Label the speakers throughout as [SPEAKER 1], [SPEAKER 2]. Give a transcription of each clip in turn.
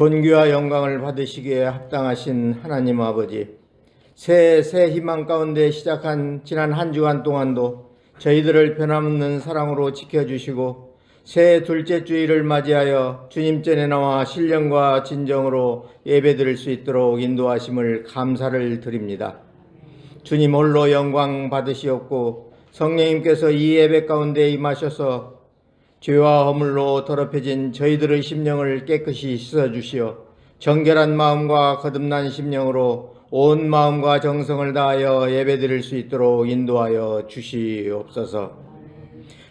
[SPEAKER 1] 존귀와 영광을 받으시기에 합당하신 하나님 아버지, 새 희망 가운데 시작한 지난 한 주간 동안도 저희들을 변함없는 사랑으로 지켜주시고 새 둘째 주일을 맞이하여 주님 전에 나와 신령과 진정으로 예배드릴 수 있도록 인도하심을 감사를 드립니다. 주님 홀로 영광 받으시옵고 성령님께서 이 예배 가운데 임하셔서 죄와 허물로 더럽혀진 저희들의 심령을 깨끗이 씻어주시어 정결한 마음과 거듭난 심령으로 온 마음과 정성을 다하여 예배드릴 수 있도록 인도하여 주시옵소서.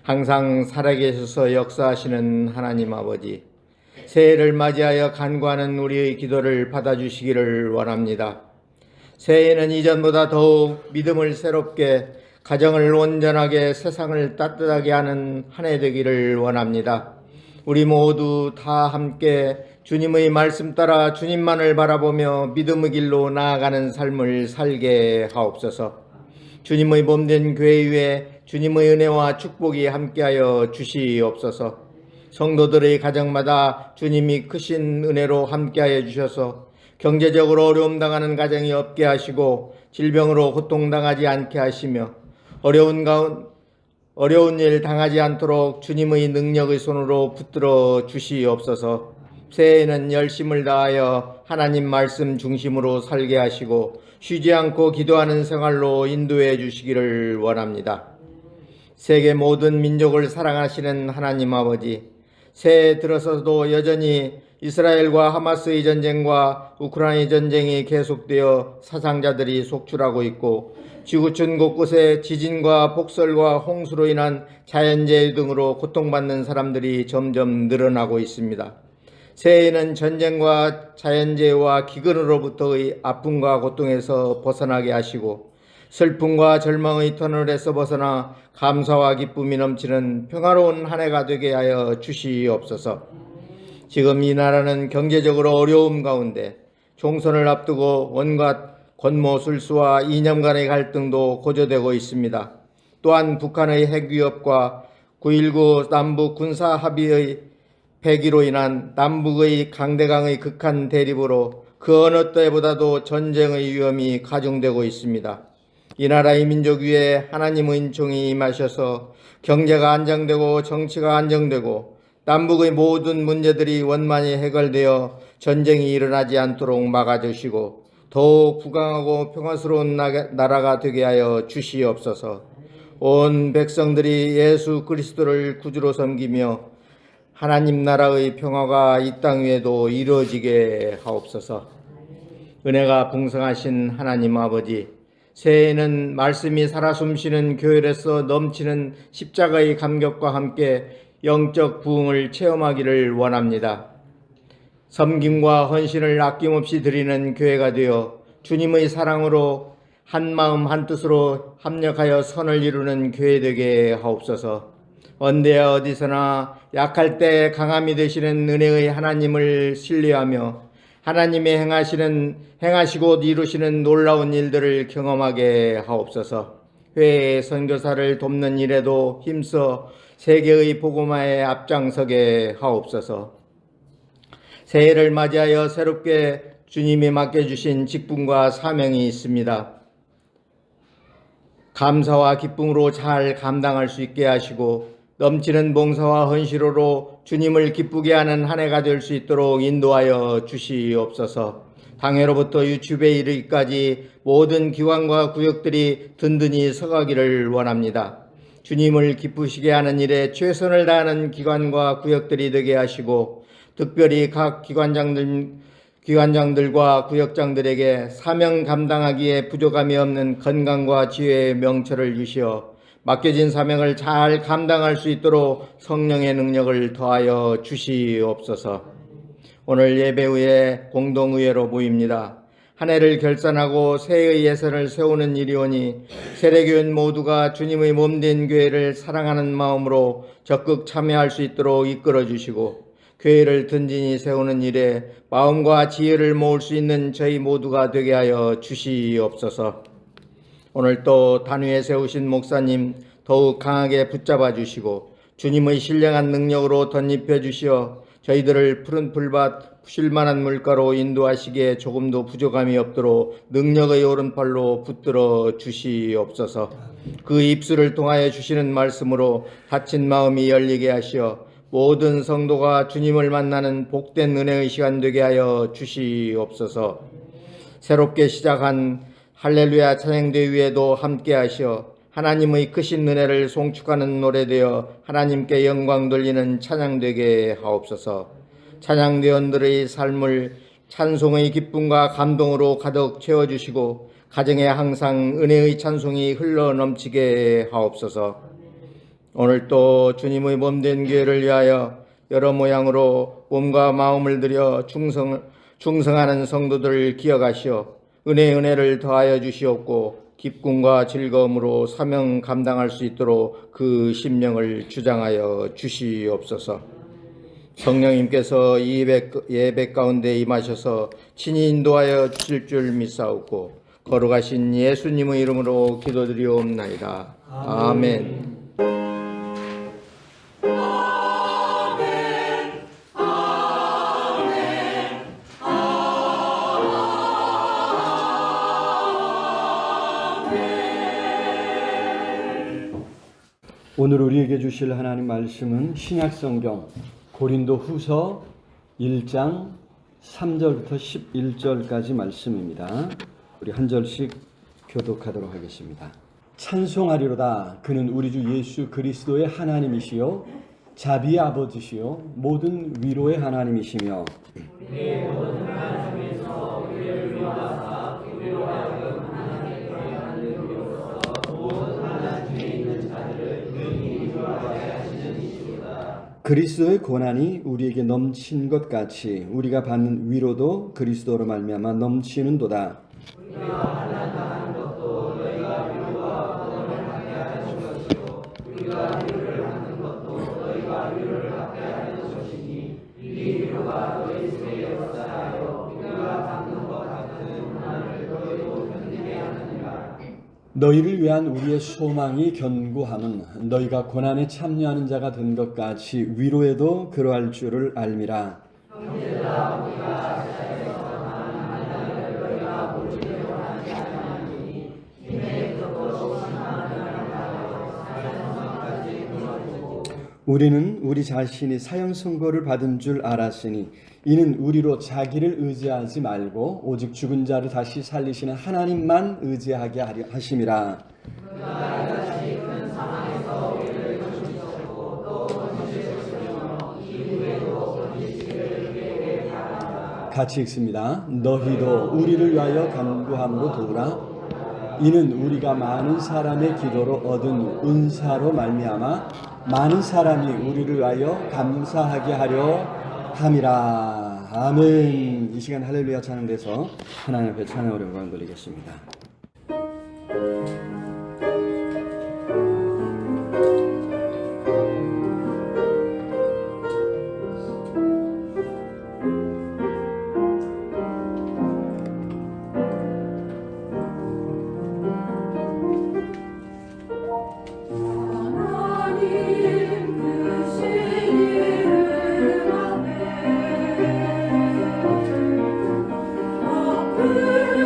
[SPEAKER 1] 항상 살아계셔서 역사하시는 하나님 아버지, 새해를 맞이하여 간구하는 우리의 기도를 받아주시기를 원합니다. 새해에는 이전보다 더욱 믿음을 새롭게, 가정을 온전하게, 세상을 따뜻하게 하는 한 해 되기를 원합니다. 우리 모두 다 함께 주님의 말씀 따라 주님만을 바라보며 믿음의 길로 나아가는 삶을 살게 하옵소서. 주님의 몸된 교회 위에 주님의 은혜와 축복이 함께하여 주시옵소서. 성도들의 가정마다 주님이 크신 은혜로 함께하여 주셔서 경제적으로 어려움 당하는 가정이 없게 하시고 질병으로 고통당하지 않게 하시며 어려운 일 당하지 않도록 주님의 능력의 손으로 붙들어 주시옵소서. 새해에는 열심을 다하여 하나님 말씀 중심으로 살게 하시고 쉬지 않고 기도하는 생활로 인도해 주시기를 원합니다. 세계 모든 민족을 사랑하시는 하나님 아버지, 새해 들어서도 여전히 이스라엘과 하마스의 전쟁과 우크라이나 전쟁이 계속되어 사상자들이 속출하고 있고 지구촌 곳곳에 지진과 폭설과 홍수로 인한 자연재해 등으로 고통받는 사람들이 점점 늘어나고 있습니다. 새해에는 전쟁과 자연재해와 기근으로부터의 아픔과 고통에서 벗어나게 하시고 슬픔과 절망의 터널에서 벗어나 감사와 기쁨이 넘치는 평화로운 한 해가 되게 하여 주시옵소서. 지금 이 나라는 경제적으로 어려움 가운데 총선을 앞두고 온갖 권모술수와 이념 간의 갈등도 고조되고 있습니다. 또한 북한의 핵위협과 9.19 남북 군사 합의의 폐기로 인한 남북의 강대강의 극한 대립으로 그 어느 때보다도 전쟁의 위험이 가중되고 있습니다. 이 나라의 민족 위에 하나님의 은총이 임하셔서 경제가 안정되고 정치가 안정되고 남북의 모든 문제들이 원만히 해결되어 전쟁이 일어나지 않도록 막아주시고 더욱 부강하고 평화스러운 나라가 되게 하여 주시옵소서. 온 백성들이 예수 그리스도를 구주로 섬기며 하나님 나라의 평화가 이 땅 위에도 이루어지게 하옵소서. 은혜가 풍성하신 하나님 아버지, 새해에는 말씀이 살아 숨쉬는 교회에서 넘치는 십자가의 감격과 함께 영적 부흥을 체험하기를 원합니다. 섬김과 헌신을 아낌없이 드리는 교회가 되어 주님의 사랑으로 한 마음 한 뜻으로 합력하여 선을 이루는 교회 되게 하옵소서. 언제야 어디서나 약할 때 강함이 되시는 은혜의 하나님을 신뢰하며 하나님의 행하시고 이루시는 놀라운 일들을 경험하게 하옵소서. 회의 선교사를 돕는 일에도 힘써 세계의 복음화에 앞장서게 하옵소서. 새해를 맞이하여 새롭게 주님이 맡겨주신 직분과 사명이 있습니다. 감사와 기쁨으로 잘 감당할 수 있게 하시고 넘치는 봉사와 헌신으로 주님을 기쁘게 하는 한 해가 될 수 있도록 인도하여 주시옵소서. 당해로부터 유축에 이르기까지 모든 기관과 구역들이 든든히 서가기를 원합니다. 주님을 기쁘시게 하는 일에 최선을 다하는 기관과 구역들이 되게 하시고 특별히 각 기관장들과 구역장들에게 사명 감당하기에 부족함이 없는 건강과 지혜의 명철을 주시어 맡겨진 사명을 잘 감당할 수 있도록 성령의 능력을 더하여 주시옵소서. 오늘 예배 후에 공동의회로 모입니다. 한 해를 결산하고 새해의 예산을 세우는 일이오니 세례교인 모두가 주님의 몸된 교회를 사랑하는 마음으로 적극 참여할 수 있도록 이끌어 주시고 교회를 든든히 세우는 일에 마음과 지혜를 모을 수 있는 저희 모두가 되게 하여 주시옵소서. 오늘 또 단위에 세우신 목사님 더욱 강하게 붙잡아 주시고 주님의 신령한 능력으로 덧입혀 주시어 저희들을 푸른 풀밭 푸실만한 물가로 인도하시기에 조금도 부족함이 없도록 능력의 오른팔로 붙들어 주시옵소서. 그 입술을 통하여 주시는 말씀으로 닫힌 마음이 열리게 하시어 모든 성도가 주님을 만나는 복된 은혜의 시간 되게 하여 주시옵소서. 새롭게 시작한 할렐루야 찬양대 위에도 함께 하시어 하나님의 크신 은혜를 송축하는 노래되어 하나님께 영광 돌리는 찬양되게 하옵소서. 찬양대원들의 삶을 찬송의 기쁨과 감동으로 가득 채워주시고 가정에 항상 은혜의 찬송이 흘러넘치게 하옵소서. 오늘 또 주님의 몸된 교회를 위하여 여러 모양으로 몸과 마음을 들여 충성하는 성도들을 기억하시어 은혜를 더하여 주시옵고 기쁨과 즐거움으로 사명 감당할 수 있도록 그 심령을 주장하여 주시옵소서. 성령님께서 이 예배 가운데 임하셔서 친히 인도하여 주실 줄 믿사옵고 거룩하신 예수님의 이름으로 기도드리옵나이다. 아멘.
[SPEAKER 2] 오늘 우리에게 주실 하나님 말씀은 신약성경 고린도 후서 1장 3절부터 11절까지 말씀입니다. 우리 한 절씩 교독하도록 하겠습니다. 찬송하리로다. 그는 우리 주 예수 그리스도의 하나님이시요 자비의 아버지시요 모든 위로의 하나님이시며 그리스도의 고난이 우리에게 넘친 것 같이 우리가 받는 위로도 그리스도로 말미암아 넘치는도다. 너희를 위한 우리의 소망이 견고함은 너희가 고난에 참여하는 자가 된 것 같이 위로에도 그러할 줄을 알미라. 우리는 우리 자신이 사형 선고를 받은 줄 알았으니 이는 우리로 자기를 의지하지 말고 오직 죽은 자를 다시 살리시는 하나님만 의지하게 하려 하심이라. 같이 읽습니다. 너희도 우리를 위하여 간구함으로 도우라. 이는 우리가 많은 사람의 기도로 얻은 은사로 말미암아 많은 사람이 우리를 위하여 감사하게 하려 함이라. 아멘. 이 시간 할렐루야 찬양돼서 하나님 앞에 찬양으로 영광 돌리겠습니다.
[SPEAKER 3] 아프려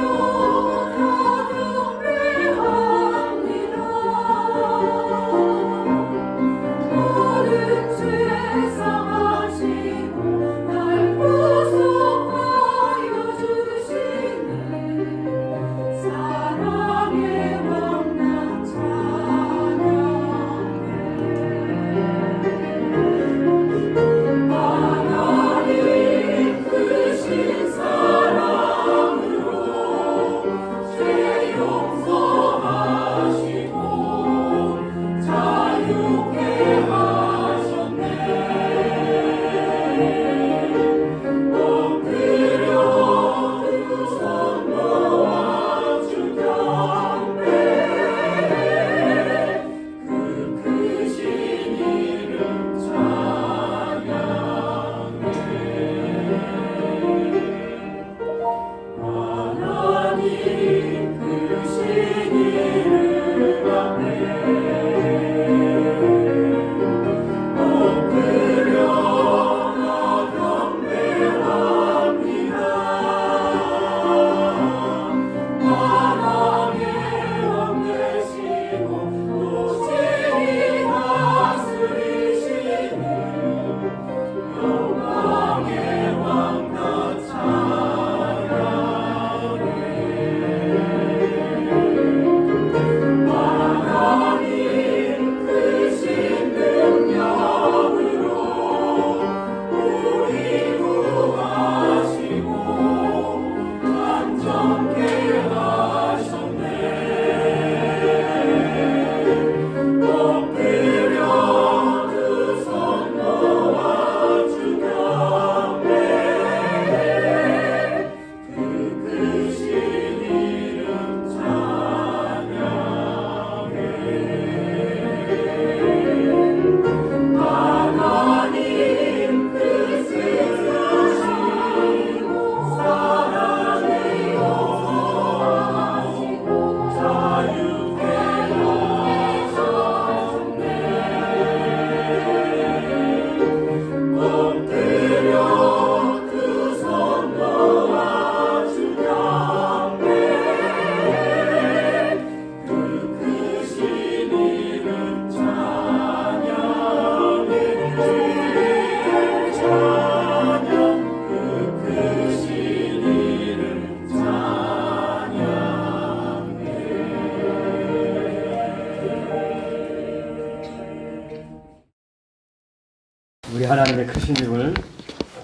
[SPEAKER 2] 우리 하나님의 크신 힘을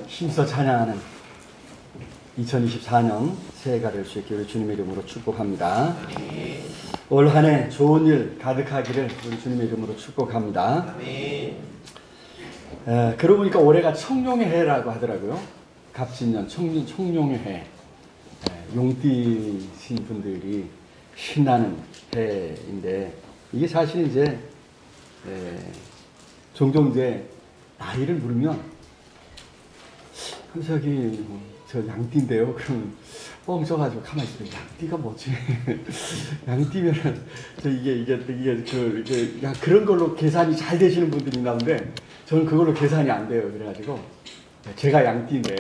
[SPEAKER 2] 힘써 찬양하는 2024년 새해가 될 수 있기를 주님의 이름으로 축복합니다. 올 한 해 좋은 일 가득하기를 우리 주님의 이름으로 축복합니다. 그러고 보니까 올해가 청룡의 해라고 하더라고요. 갑진년 청룡의 해. 용띠신 분들이 신나는 해인데 이게 사실 이제 종종 이제 나이를 물으면 저기 저 양띠인데요. 그러면 뻥쳐가지고 가만히 있어요. 양띠가 뭐지? 양띠면은 저 이게 그런 걸로 계산이 잘 되시는 분들이 있나 본데 저는 그걸로 계산이 안 돼요. 그래가지고 제가 양띠인데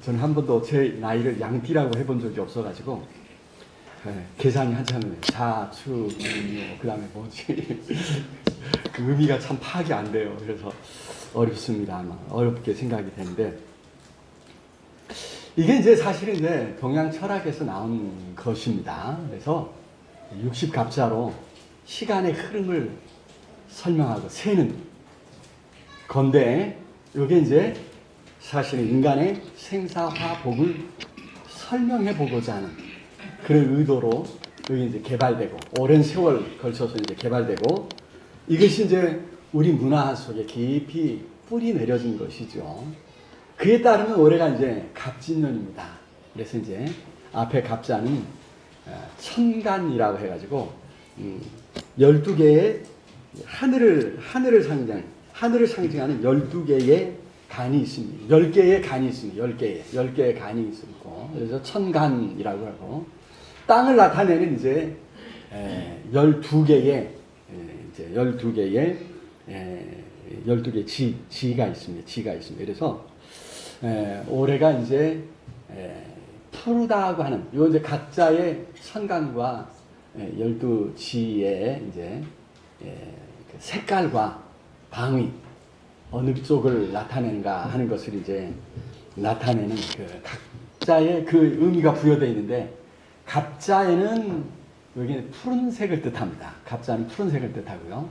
[SPEAKER 2] 저는 한 번도 제 나이를 양띠라고 해본 적이 없어가지고 계산이 한참을 자추 그 다음에 뭐지 그 의미가 참 파악이 안 돼요. 그래서 어렵습니다. 아마 어렵게 생각이 되는데 이게 이제 사실은 이제 동양 철학에서 나온 것입니다. 그래서 60갑자로 시간의 흐름을 설명하고 세는 건데 이게 이제 사실은 인간의 생사화복을 설명해 보고자 하는 그런 의도로 여기 이제 개발되고 오랜 세월 걸쳐서 이제 개발되고 이것이 이제 우리 문화 속에 깊이 뿌리 내려진 것이죠. 그에 따르면 올해가 이제 갑진년입니다. 그래서 이제 앞에 갑자는 천간이라고 해가지고 12개의 하늘을 상징하는 12개의 간이 있습니다. 10개의 간이 있습니다. 10개의 간이 있고 그래서 천간이라고 하고 땅을 나타내는 이제 12개의 12개의 지가 있습니다. 그래서 올해가 이제 푸르다고 하는 요 이제 각자의 천간과 12지의 이제 색깔과 방위 어느 쪽을 나타내는가 하는 것을 이제 나타내는 그 각자의 그 의미가 부여되어 있는데 갑자에는 여기는 푸른색을 뜻합니다. 갑자는 푸른색을 뜻하고요.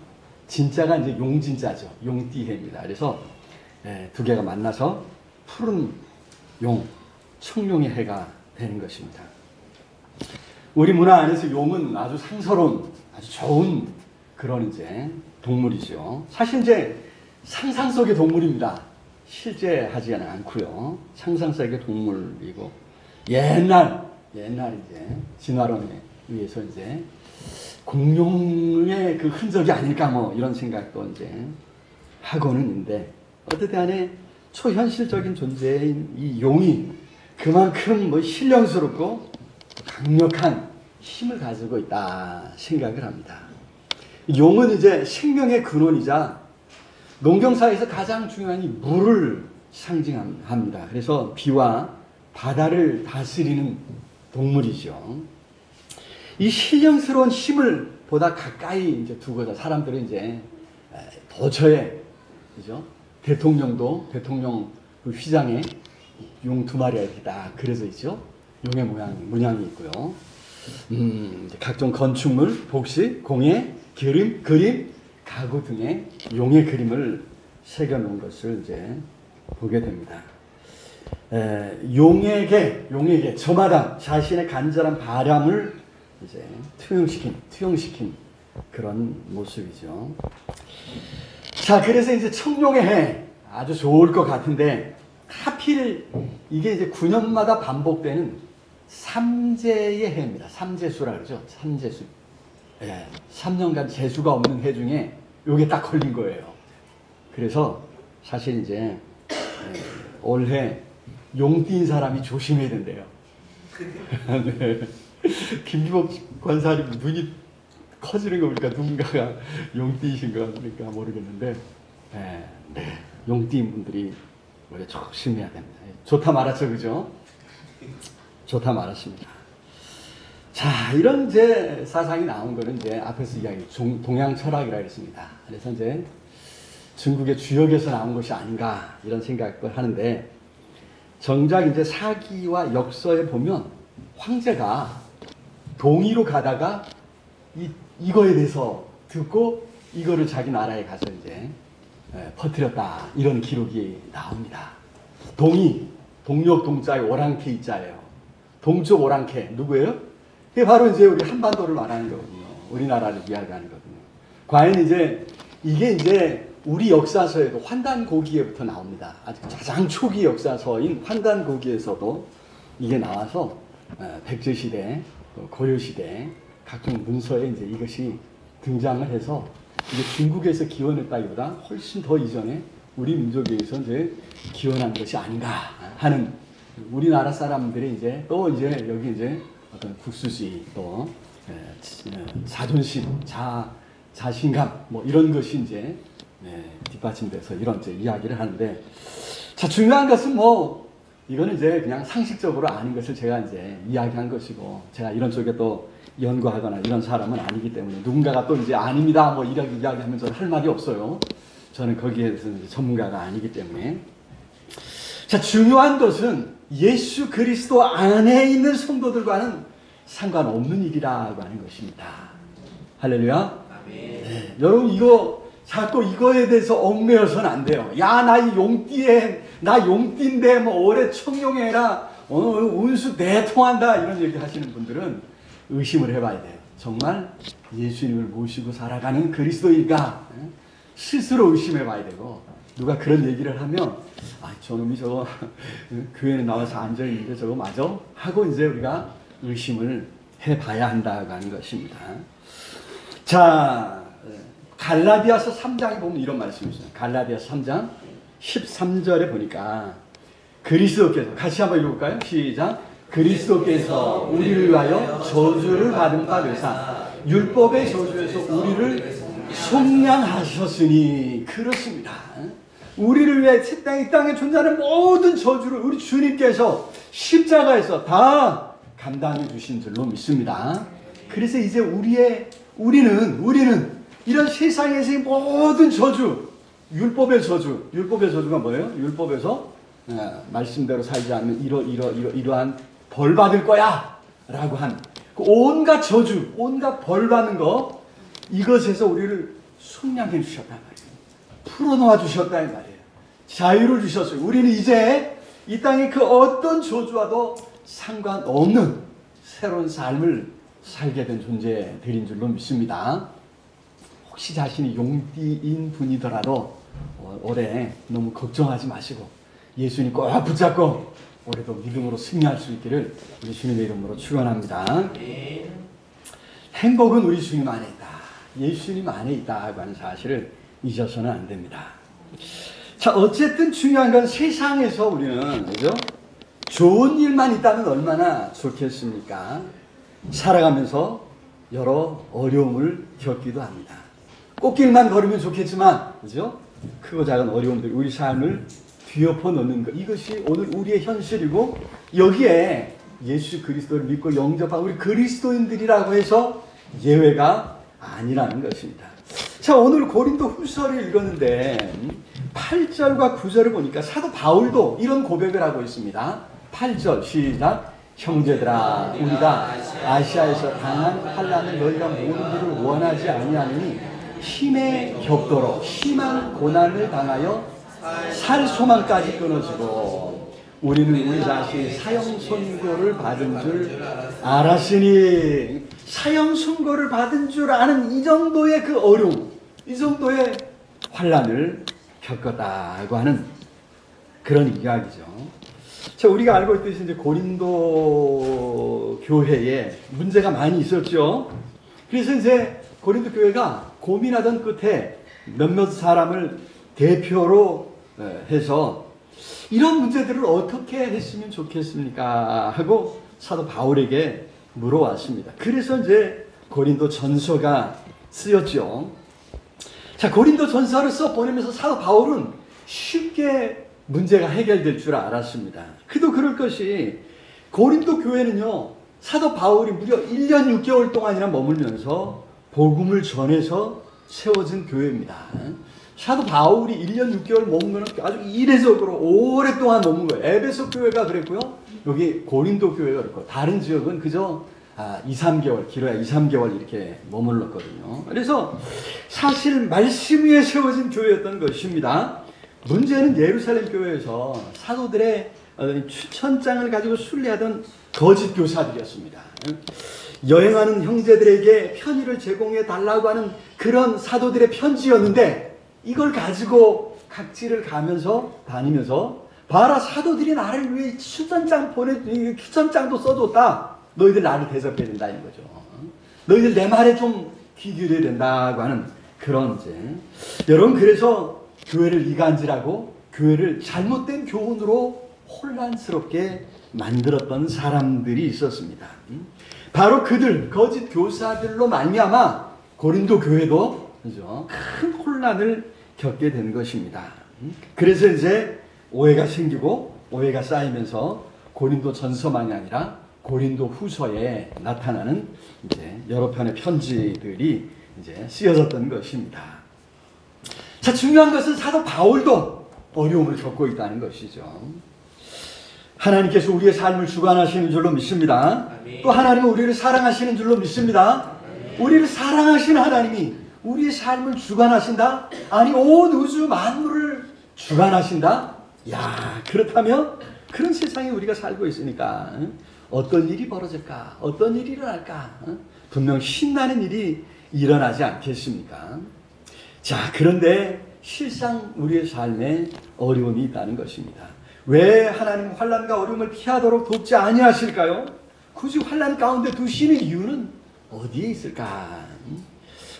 [SPEAKER 2] 진짜가 이제 용진자죠. 용띠해입니다. 그래서 두 개가 만나서 푸른 용, 청룡의 해가 되는 것입니다. 우리 문화 안에서 용은 아주 상서로운, 아주 좋은 그런 이제 동물이죠. 사실 이제 상상 속의 동물입니다. 실제 하지는 않고요. 상상 속의 동물이고 옛날 이제 진화론에 의해서 이제 공룡의 그 흔적이 아닐까 뭐 이런 생각도 이제 하고는 있는데 어쨌든 간에 초현실적인 존재인 이 용이 그만큼 뭐 신령스럽고 강력한 힘을 가지고 있다 생각을 합니다. 용은 이제 생명의 근원이자 농경사에서 가장 중요한 이 물을 상징합니다. 그래서 비와 바다를 다스리는 동물이죠. 이 신령스러운 힘을 보다 가까이 이제 두고자 사람들은 이제 도처에 그죠? 대통령 그 휘장에 용 두 마리가 이렇게 딱 그려져 있죠. 용의 문양이 있고요. 이제 각종 건축물, 복식, 공예, 그림, 가구 등의 용의 그림을 새겨놓은 것을 이제 보게 됩니다. 용에게 저마다 자신의 간절한 바람을 이제 투영시킨 그런 모습이죠. 자, 그래서 이제 청룡의 해 아주 좋을 것 같은데 하필 이게 이제 9년마다 반복되는 삼재의 해입니다. 삼재수라 그러죠. 삼재수. 3년간 재수가 없는 해 중에 요게 딱 걸린 거예요. 그래서 사실 이제 올해 용띠인 사람이 조심해야 된대요. 네. 김기복 관사님 눈이 커지는 거 보니까 누군가가 용띠이신 거 그러니까 모르겠는데 용띠인 분들이 원래 조심해야 됩니다. 좋다 말았죠, 그죠? 좋다 말았습니다. 자, 이런 이제 사상이 나온 거는 이제 앞에서 이야기 동양 철학이라 했습니다. 그래서 이제 중국의 주역에서 나온 것이 아닌가 이런 생각을 하는데 정작 이제 사기와 역서에 보면 황제가 동의로 가다가 이거에 대해서 듣고 이거를 자기 나라에 가서 이제 퍼뜨렸다. 이런 기록이 나옵니다. 동이 동력 동자의 오랑캐 이자예요. 동쪽 오랑캐 누구예요? 이게 바로 이제 우리 한반도를 말하는 거거든요. 우리나라를 이야기하는 거거든요. 과연 이게 이제 우리 역사서에도 환단고기에부터 나옵니다. 아주 가장 초기 역사서인 환단고기에서도 이게 나와서 백제시대, 고려시대 각종 문서에 이제 이것이 등장을 해서 이게 중국에서 기원했다기보다 훨씬 더 이전에 우리 민족에서 이제 기원한 것이 아닌가 하는 우리나라 사람들이 이제 또 이제 여기 이제 어떤 국수주의 또 자존심, 자신감 뭐 이런 것이 이제 뒷받침돼서 이런 이제 이야기를 하는데 자 중요한 것은 뭐 이거는 이제 그냥 상식적으로 아는 것을 제가 이제 이야기한 것이고 제가 이런 쪽에 또 연구하거나 이런 사람은 아니기 때문에 누군가가 또 이제 아닙니다 뭐 이렇게 이야기하면 저는 할 말이 없어요. 저는 거기에서 전문가가 아니기 때문에 자 중요한 것은 예수 그리스도 안에 있는 성도들과는 상관없는 일이라고 하는 것입니다. 할렐루야. 네, 여러분 이거 자꾸 이거에 대해서 얽매여서는 안 돼요. 야, 나 용띠인데 뭐 올해 청룡해라. 운수 대통한다. 이런 얘기 하시는 분들은 의심을 해봐야 돼요. 정말 예수님을 모시고 살아가는 그리스도인가? 스스로 의심해봐야 되고 누가 그런 얘기를 하면 저놈이 저거 교회에 나와서 앉아있는데 저거 맞아? 하고 이제 우리가 의심을 해봐야 한다고 하는 것입니다. 자, 갈라디아서 3장에 보면 이런 말씀이 있어요. 갈라디아서 3장 13절에 보니까 그리스도께서 같이 한번 읽어볼까요? 시작. 그리스도께서 우리를 위하여 저주를 받은 바 되사 율법의 저주에서 우리를 속량하셨으니 그렇습니다. 우리를 위해 이 땅에 존재하는 모든 저주를 우리 주님께서 십자가에서 다 감당해 주신 줄로 믿습니다. 그래서 이제 우리는 이런 세상에서의 모든 저주, 율법의 저주가 뭐예요? 율법에서 말씀대로 살지 않으면 이러한 벌 받을 거야 라고 한 그 온갖 저주, 온갖 벌 받는 거 이것에서 우리를 속량해 주셨단 말이에요. 풀어놓아 주셨단 말이에요. 자유를 주셨어요. 우리는 이제 이 땅의 그 어떤 저주와도 상관없는 새로운 삶을 살게 된 존재들인 줄로 믿습니다. 혹시 자신이 용띠인 분이더라도 올해 너무 걱정하지 마시고 예수님 꼭 붙잡고 올해도 믿음으로 승리할 수 있기를 우리 주님의 이름으로 축원합니다. 행복은 우리 주님 안에 있다. 예수님 안에 있다고 하는 사실을 잊어서는 안 됩니다. 자, 어쨌든 중요한 건 세상에서 우리는 그죠? 좋은 일만 있다면 얼마나 좋겠습니까? 살아가면서 여러 어려움을 겪기도 합니다. 꽃길만 걸으면 좋겠지만, 그죠? 크고 작은 어려움들이 우리 삶을 뒤엎어 놓는 것. 이것이 오늘 우리의 현실이고, 여기에 예수 그리스도를 믿고 영접한 우리 그리스도인들이라고 해서 예외가 아니라는 것입니다. 자, 오늘 고린도 후서를 읽었는데, 8절과 9절을 보니까 사도 바울도 이런 고백을 하고 있습니다. 8절 시작. 형제들아, 우리가 아시아에서 당한 환난을 너희가 모르기를 원하지 아니하느니 힘에 격도로 심한 고난을 당하여 살 소망까지 끊어지고 우리는 우리 자신이 사형 선고를 받은 줄 알았으니 사형 선고를 받은 줄 아는 이 정도의 그 어려움, 이 정도의 환난을 겪었다고 하는 그런 이야기죠. 자, 우리가 알고 있듯이 이제 고린도 교회에 문제가 많이 있었죠. 그래서 이제 고린도 교회가 고민하던 끝에 몇몇 사람을 대표로 해서 이런 문제들을 어떻게 했으면 좋겠습니까? 하고 사도 바울에게 물어왔습니다. 그래서 이제 고린도 전서가 쓰였죠. 자, 고린도 전서를 써 보내면서 사도 바울은 쉽게 문제가 해결될 줄 알았습니다. 그도 그럴 것이 고린도 교회는요, 사도 바울이 무려 1년 6개월 동안이나 머물면서 복음을 전해서 세워진 교회입니다. 사도 바울이 1년 6개월 머무면 아주 이례적으로 오랫동안 머문 거예요. 에베소 교회가 그랬고요. 여기 고린도 교회가 그렇고 다른 지역은 그저 2, 3개월, 길어야 2, 3개월 이렇게 머물렀거든요. 그래서 사실 말씀 위에 세워진 교회였던 것입니다. 문제는 예루살렘 교회에서 사도들의 추천장을 가지고 순례하던 거짓 교사들이었습니다. 여행하는 형제들에게 편의를 제공해 달라고 하는 그런 사도들의 편지였는데 이걸 가지고 각지를 가면서 다니면서 봐라, 사도들이 나를 위해 추천장도 써줬다. 너희들 나를 대접해야 된다 는 거죠. 너희들 내 말에 좀 귀 기울여야 된다고 하는 그런 여러분, 그래서 교회를 이간질하고 교회를 잘못된 교훈으로 혼란스럽게 만들었던 사람들이 있었습니다. 바로 그들 거짓 교사들로 말미암아 고린도 교회도 그죠? 큰 혼란을 겪게 된 것입니다. 그래서 이제 오해가 생기고 오해가 쌓이면서 고린도 전서만이 아니라 고린도 후서에 나타나는 이제 여러 편의 편지들이 이제 쓰여졌던 것입니다. 자, 중요한 것은 사도 바울도 어려움을 겪고 있다는 것이죠. 하나님께서 우리의 삶을 주관하시는 줄로 믿습니다. 또 하나님은 우리를 사랑하시는 줄로 믿습니다. 우리를 사랑하시는 하나님이 우리의 삶을 주관하신다? 아니, 온 우주 만물을 주관하신다? 야, 그렇다면 그런 세상에 우리가 살고 있으니까 어떤 일이 벌어질까? 어떤 일이 일어날까? 분명 신나는 일이 일어나지 않겠습니까? 자, 그런데 실상 우리의 삶에 어려움이 있다는 것입니다. 왜 하나님 환난과 어려움을 피하도록 돕지 아니하실까요? 굳이 환난 가운데 두시는 이유는 어디에 있을까?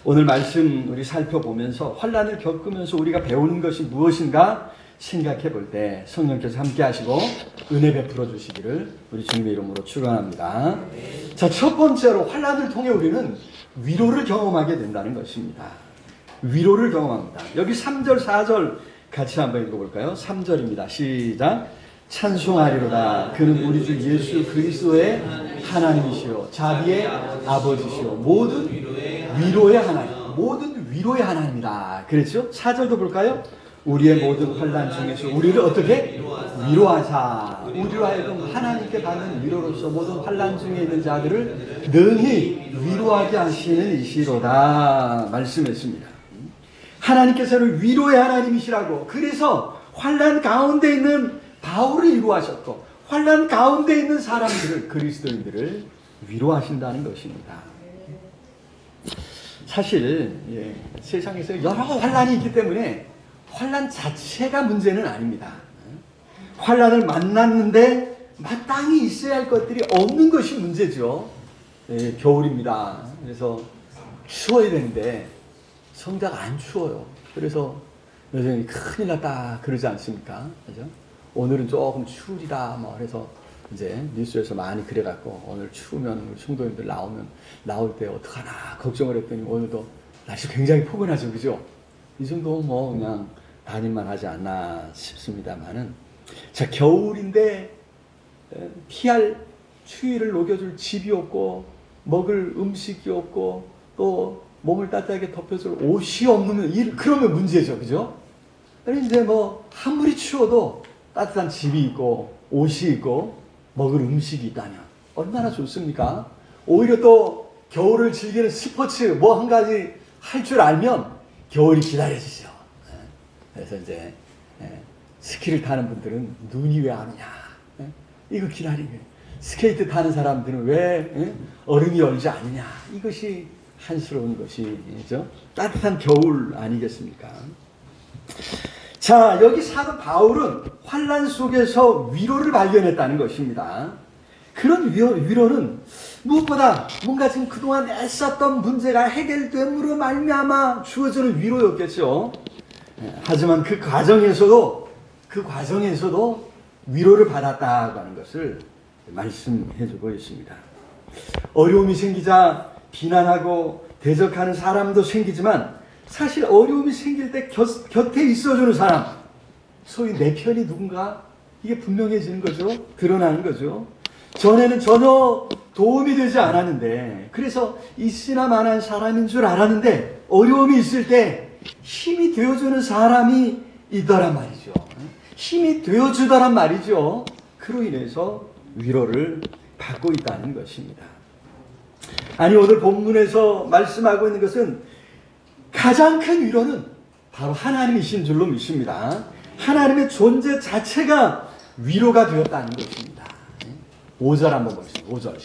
[SPEAKER 2] 오늘 말씀 우리 살펴보면서 환난을 겪으면서 우리가 배우는 것이 무엇인가 생각해 볼 때 성령께서 함께 하시고 은혜 베풀어 주시기를 우리 주님의 이름으로 축원합니다. 자, 첫 번째로 환난을 통해 우리는 위로를 경험하게 된다는 것입니다. 위로를 경험합니다. 여기 3절, 4절 같이 한번 읽어볼까요? 3절입니다. 시작. 찬송하리로다. 그는 우리 주 예수 그리스도의 하나님이시요 자비의 아버지시요 모든 위로의 하나님. 모든 위로의 하나님이다. 그랬죠? 4절도 볼까요? 우리의 모든 환난 중에서 우리를 어떻게 위로하사 우리로 하여금 하나님께 받는 위로로서 모든 환난 중에 있는 자들을 능히 위로하게 하시는 이시로다 말씀했습니다. 하나님께서는 위로의 하나님이시라고. 그래서 환난 가운데 있는 바울을 위로하셨고 환난 가운데 있는 사람들을 그리스도인들을 위로하신다는 것입니다. 사실 세상에서 여러 환난이 있기 때문에 환난 자체가 문제는 아닙니다. 환난을 만났는데 마땅히 있어야 할 것들이 없는 것이 문제죠. 겨울입니다. 그래서 추워야 되는데 성자가 안 추워요. 그래서 여전히 큰일 났다 그러지 않습니까? 그죠? 오늘은 조금 추우리다 뭐 그래서 이제 뉴스에서 많이 그래갖고 오늘 추우면 성도님들 나올 때 어떡하나 걱정을 했더니 오늘도 날씨 굉장히 포근하죠, 그죠? 이 정도 뭐 그냥 다닐만 하지 않나 싶습니다만은 자, 겨울인데 피할 추위를 녹여줄 집이 없고 먹을 음식이 없고 또 몸을 따뜻하게 덮여줄 옷이 없는 그러면 문제죠, 그죠? 이제 뭐 아무리 추워도 따뜻한 집이 있고 옷이 있고 먹을 음식이 있다면 얼마나 좋습니까? 오히려 또 겨울을 즐기는 스포츠 뭐 한 가지 할 줄 알면 겨울이 기다려지죠. 그래서 이제 스키를 타는 분들은 눈이 왜 안 오냐 이거 기다리게, 스케이트 타는 사람들은 왜 얼음이 얼지 않느냐 이것이 한스러운 것이죠. 따뜻한 겨울 아니겠습니까? 자, 여기 사도 바울은 환난 속에서 위로를 발견했다는 것입니다. 그런 위로는 무엇보다 뭔가 지금 그동안 애썼던 문제가 해결됨으로 말미암아 주어지는 위로였겠죠. 하지만 그 과정에서도 위로를 받았다고 하는 것을 말씀해주고 있습니다. 어려움이 생기자 비난하고 대적하는 사람도 생기지만 사실 어려움이 생길 때 곁에 있어주는 사람, 소위 내 편이 누군가 이게 분명해지는 거죠. 드러나는 거죠. 전에는 전혀 도움이 되지 않았는데 그래서 있으나 마나한 사람인 줄 알았는데 어려움이 있을 때 힘이 되어주는 사람이 있더란 말이죠. 힘이 되어주더란 말이죠. 그로 인해서 위로를 받고 있다는 것입니다. 아니, 오늘 본문에서 말씀하고 있는 것은 가장 큰 위로는 바로 하나님이신 줄로 믿습니다. 하나님의 존재 자체가 위로가 되었다는 것입니다. 5절 한번 보겠습니다. 5절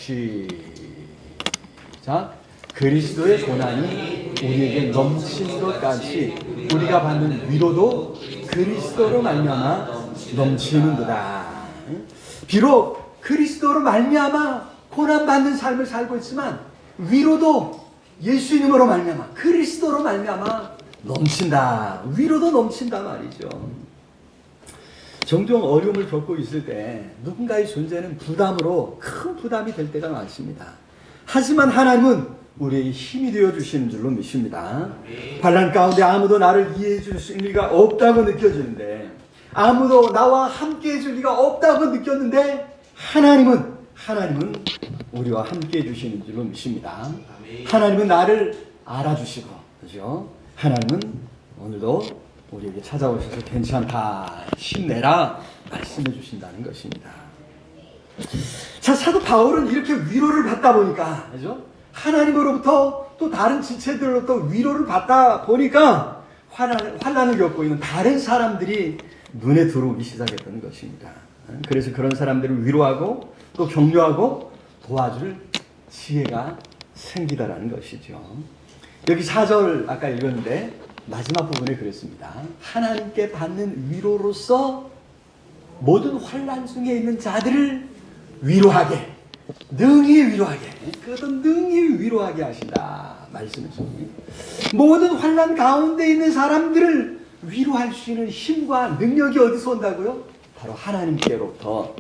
[SPEAKER 2] 시작. 그리스도의 고난이 우리에게 넘치는 것 같이 우리가 받는 위로도 그리스도로 말미암아 넘치는도다. 비록 그리스도로 말미암아 고난받는 삶을 살고 있지만 위로도 예수님으로 말미암아 그리스도로 말미암아 넘친다. 위로도 넘친다 말이죠. 종종 어려움을 겪고 있을 때 누군가의 존재는 부담으로 큰 부담이 될 때가 많습니다. 하지만 하나님은 우리의 힘이 되어 주시는 줄로 믿습니다. 환난 가운데 아무도 나를 이해해 줄 수 있는 리가 없다고 느껴지는데, 아무도 나와 함께 해줄 리가 없다고 느꼈는데 하나님은 우리와 함께 해주시는 줄로 믿습니다. 하나님은 나를 알아주시고, 그죠? 하나님은 오늘도 우리에게 찾아오셔서 괜찮다, 힘내라 말씀해 주신다는 것입니다. 자, 사도 바울은 이렇게 위로를 받다 보니까, 그죠? 하나님으로부터 또 다른 지체들로부터 위로를 받다 보니까 환난을 겪고 있는 다른 사람들이 눈에 들어오기 시작했던 것입니다. 그래서 그런 사람들을 위로하고 또 격려하고 도와줄 지혜가 생기다라는 것이죠. 여기 4절 아까 읽었는데 마지막 부분에 그랬습니다. 하나님께 받는 위로로서 모든 환난 중에 있는 자들을 위로하게, 능히 위로하게, 그것도 능히 위로하게 하신다 말씀이죠. 모든 환난 가운데 있는 사람들을 위로할 수 있는 힘과 능력이 어디서 온다고요? 바로 하나님께로부터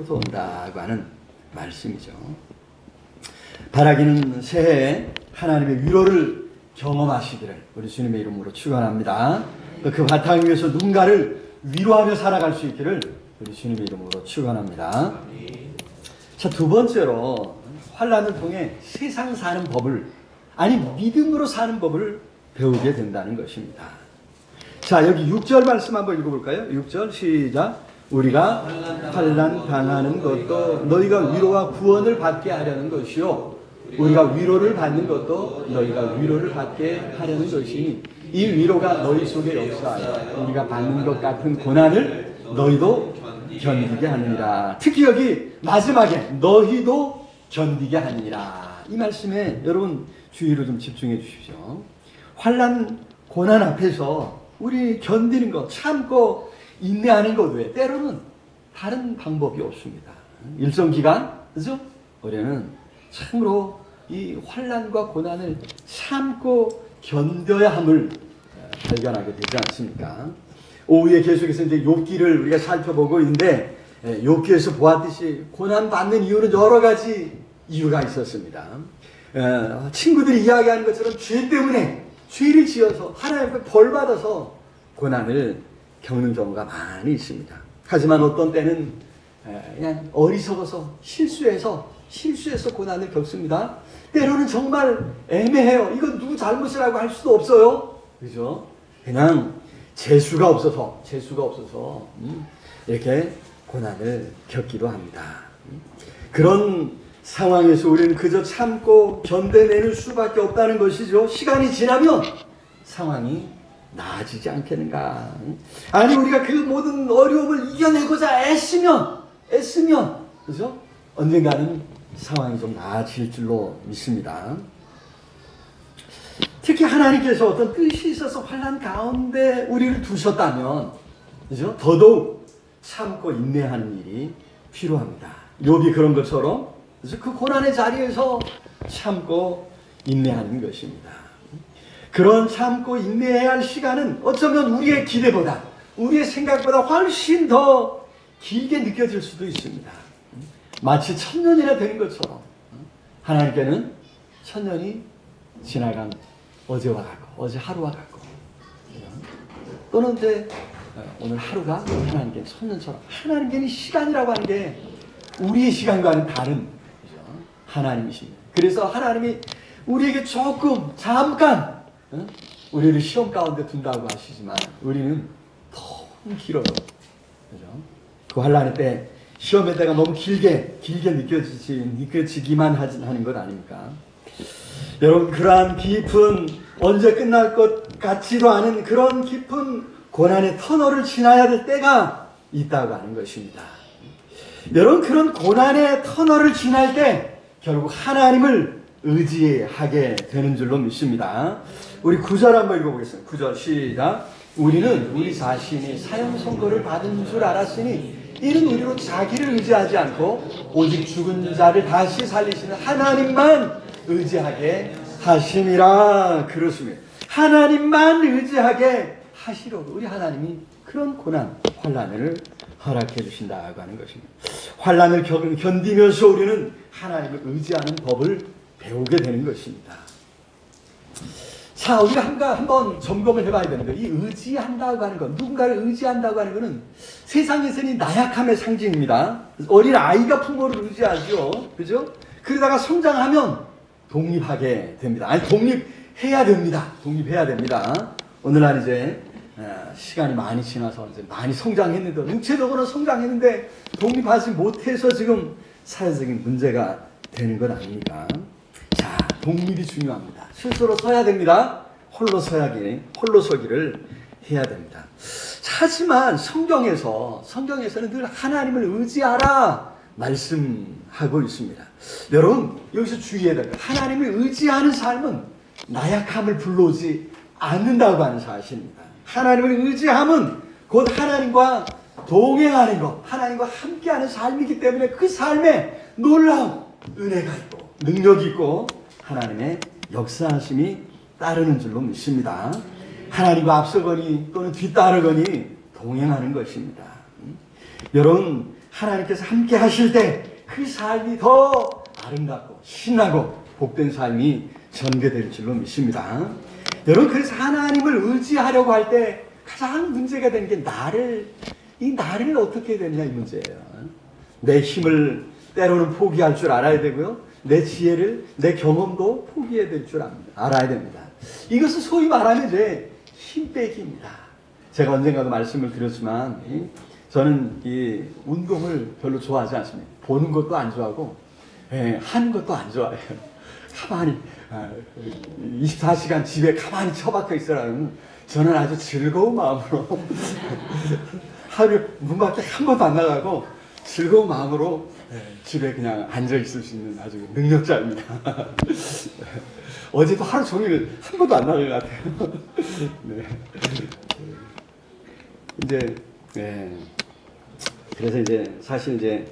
[SPEAKER 2] 온다고 하는 말씀이죠. 바라기는 새해에 하나님의 위로를 경험하시기를 우리 주님의 이름으로 축원합니다. 그 바탕 위에서 누군가를 위로하며 살아갈 수 있기를 우리 주님의 이름으로 축원합니다. 자, 두 번째로 환난을 통해 세상 사는 법을, 아니 믿음으로 사는 법을 배우게 된다는 것입니다. 자, 여기 6절 말씀 한번 읽어볼까요? 6절 시작. 우리가 환난 당하는 것도 너희가 위로와 구원을 받게 하려는 것이요, 우리가 위로를 받는 것도 너희가 위로를 받게 하려는 것이니 이 위로가 너희 속에 역사하여 우리가 받는 것 같은 고난을 너희도 견디게 하느니라. 특히 여기 마지막에 너희도 견디게 하느니라. 이 말씀에 여러분 주의로 좀 집중해 주십시오. 환난 고난 앞에서 우리 견디는 것, 참고 인내하는 것 외에 때로는 다른 방법이 없습니다. 일정 기간, 그죠? 우리는 참으로 이 환난과 고난을 참고 견뎌야 함을 발견하게 되지 않습니까? 오후에 계속해서 이제 욥기를 우리가 살펴보고 있는데, 욥기에서 보았듯이 고난 받는 이유는 여러 가지 이유가 있었습니다. 친구들이 이야기하는 것처럼 죄 때문에 죄를 지어서 하나님 앞에 벌 받아서 고난을 겪는 경우가 많이 있습니다. 하지만 어떤 때는 그냥 어리석어서 실수해서 고난을 겪습니다. 때로는 정말 애매해요. 이건 누구 잘못이라고 할 수도 없어요. 그죠? 그냥 재수가 없어서 이렇게 고난을 겪기도 합니다. 그런 상황에서 우리는 그저 참고 견뎌내는 수밖에 없다는 것이죠. 시간이 지나면 상황이 나아지지 않겠는가? 아니, 우리가 그 모든 어려움을 이겨내고자 애쓰면, 그죠? 언젠가는 상황이 좀 나아질 줄로 믿습니다. 특히 하나님께서 어떤 뜻이 있어서 환난 가운데 우리를 두셨다면, 그죠? 더더욱 참고 인내하는 일이 필요합니다. 욥이 그런 것처럼, 그래서 그 고난의 자리에서 참고 인내하는 것입니다. 그런 참고 인내해야 할 시간은 어쩌면 우리의 기대보다, 우리의 생각보다 훨씬 더 길게 느껴질 수도 있습니다. 마치 1000년이나 되는 것처럼 하나님께는 1000년이 지나간 어제와 같고, 어제 하루와 같고, 또는 이제 오늘 하루가 하나님께 1000년처럼, 하나님께는 시간이라고 하는 게 우리의 시간과는 다른 하나님이십니다. 그래서 하나님이 우리에게 조금 잠깐 우리를 시험 가운데 둔다고 하시지만 우리는 너무 길어요. 그죠? 그 환난의 때 시험의 때가 너무 길게 느껴지기만 하는 것 아닙니까? 여러분, 그러한 깊은, 언제 끝날 것 같지도 않은 그런 깊은 고난의 터널을 지나야 될 때가 있다고 하는 것입니다. 여러분, 그런 고난의 터널을 지날 때 결국 하나님을 의지하게 되는 줄로 믿습니다. 우리 9절 한번 읽어보겠습니다. 9절 시작. 우리는 우리 자신이 사형 선고를 받은 줄 알았으니 이는 우리로 자기를 의지하지 않고 오직 죽은 자를 다시 살리시는 하나님만 의지하게 하심이라. 그렇습니다. 하나님만 의지하게 하시려고 우리 하나님이 그런 고난, 환난을 허락해 주신다고 하는 것입니다. 환난을 견디면서 우리는 하나님을 의지하는 법을 배우게 되는 것입니다. 자, 우리가 한번 점검을 해봐야 되는데, 이 의지한다고 하는 것, 누군가를 의지한다고 하는 것은 세상에서는 나약함의 상징입니다. 어린 아이가 부모를 의지하죠. 그죠? 그러다가 성장하면 독립하게 됩니다. 아니, 독립해야 됩니다. 독립해야 됩니다. 오늘날 이제 시간이 많이 지나서 이제 많이 성장했는데, 육체적으로 성장했는데 독립하지 못해서 지금 사회적인 문제가 되는 건 아닙니까? 자, 독립이 중요합니다. 스스로 서야 됩니다. 홀로 서기를 해야 됩니다. 하지만 성경에서는 늘 하나님을 의지하라 말씀하고 있습니다. 여러분, 여기서 주의해야 됩니다. 하나님을 의지하는 삶은 나약함을 불러오지 않는다고 하는 사실입니다. 하나님을 의지함은 곧 하나님과 동행하는 것, 하나님과 함께하는 삶이기 때문에 그 삶에 놀라운 은혜가 있고 능력이 있고 하나님의 역사하심이 따르는 줄로 믿습니다. 하나님과 앞서거니 또는 뒤따르거니 동행하는 것입니다. 여러분, 하나님께서 함께 하실 때 그 삶이 더 아름답고 신나고 복된 삶이 전개될 줄로 믿습니다. 여러분, 그래서 하나님을 의지하려고 할 때 가장 문제가 되는 게 나를 어떻게 되느냐 이 문제예요. 내 힘을 때로는 포기할 줄 알아야 되고요. 내 지혜를, 내 경험도 포기해야 될 줄 알아야 됩니다. 이것은 소위 말하면 이제 힘 빼기입니다. 제가 언젠가도 말씀을 드렸지만 저는 이 운동을 별로 좋아하지 않습니다. 보는 것도 안 좋아하고 하는 것도 안 좋아해요. 가만히 24시간 집에 가만히 처박혀 있으라면 저는 아주 즐거운 마음으로 하루에 문 밖에 한 번도 안 나가고 즐거운 마음으로 집에 그냥 앉아 있을 수 있는 아주 능력자입니다. 어제도 하루 종일 한 번도 안 나간 것 같아요. 네. 이제 그래서 이제 사실 이제